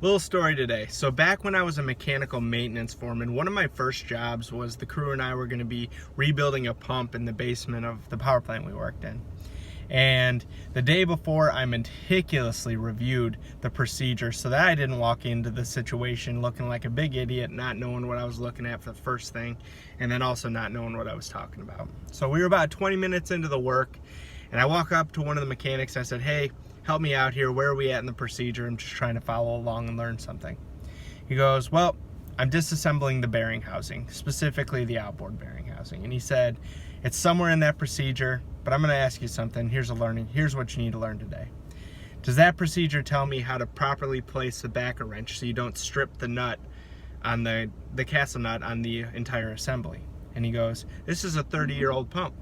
Little story today. So back when I was a mechanical maintenance foreman, one of my first jobs was the crew and I were going to be rebuilding a pump in the basement of the power plant we worked in. And the day before, I meticulously reviewed the procedure so that I didn't walk into the situation looking like a big idiot, not knowing what I was looking at for the first thing, and then also not knowing what I was talking about. So we were about 20 minutes into the work, and I walk up to one of the mechanics. I said, "Hey, help me out here. Where are we at in the procedure? I'm just trying to follow along and learn something." He goes, "Well, I'm disassembling the bearing housing, specifically the outboard bearing housing." And he said, "It's somewhere in that procedure, but I'm going to ask you something. Here's what you need to learn today. Does that procedure tell me how to properly place the backer wrench so you don't strip the nut on the castle nut on the entire assembly?" And he goes, "This is a 30-year-old pump.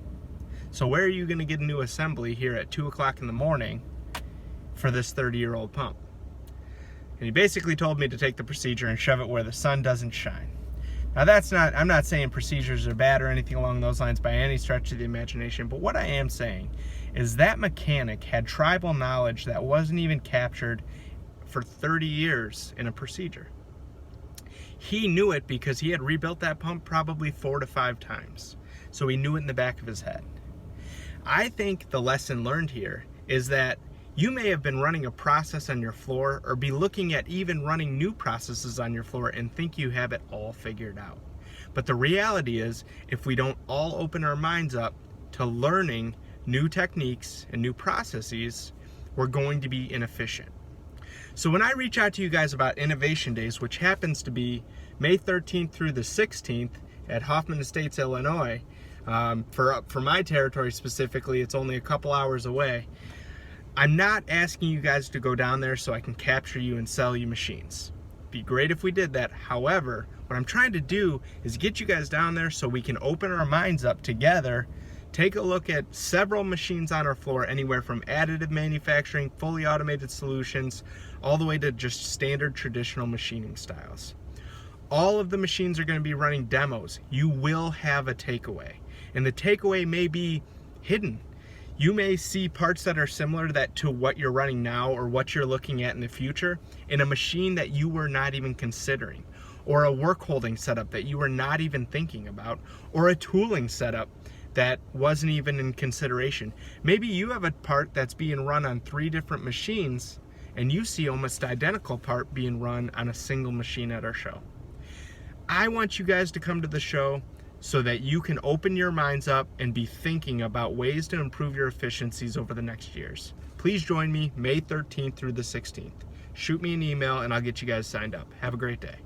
So where are you going to get a new assembly here at 2 o'clock in the morning for this 30-year-old pump?" And he basically told me to take the procedure and shove it where the sun doesn't shine. Now I'm not saying procedures are bad or anything along those lines by any stretch of the imagination, but what I am saying is that mechanic had tribal knowledge that wasn't even captured for 30 years in a procedure. He knew it because he had rebuilt that pump probably 4 to 5 times. So he knew it in the back of his head. I think the lesson learned here is that you may have been running a process on your floor or be looking at even running new processes on your floor and think you have it all figured out. But the reality is, if we don't all open our minds up to learning new techniques and new processes, we're going to be inefficient. So when I reach out to you guys about Innovation Days, which happens to be May 13th through the 16th at Hoffman Estates, Illinois, for my territory specifically, it's only a couple hours away. I'm not asking you guys to go down there so I can capture you and sell you machines. It'd be great if we did that. However, what I'm trying to do is get you guys down there so we can open our minds up together, take a look at several machines on our floor, anywhere from additive manufacturing, fully automated solutions, all the way to just standard traditional machining styles. All of the machines are going to be running demos. You will have a takeaway, and the takeaway may be hidden. You may see parts that are similar to what you're running now or what you're looking at in the future in a machine that you were not even considering, or a work holding setup that you were not even thinking about, or a tooling setup that wasn't even in consideration. Maybe you have a part that's being run on 3 different machines and you see almost identical part being run on a single machine at our show. I want you guys to come to the show so that you can open your minds up and be thinking about ways to improve your efficiencies over the next years. Please join me May 13th through the 16th. Shoot me an email and I'll get you guys signed up. Have a great day.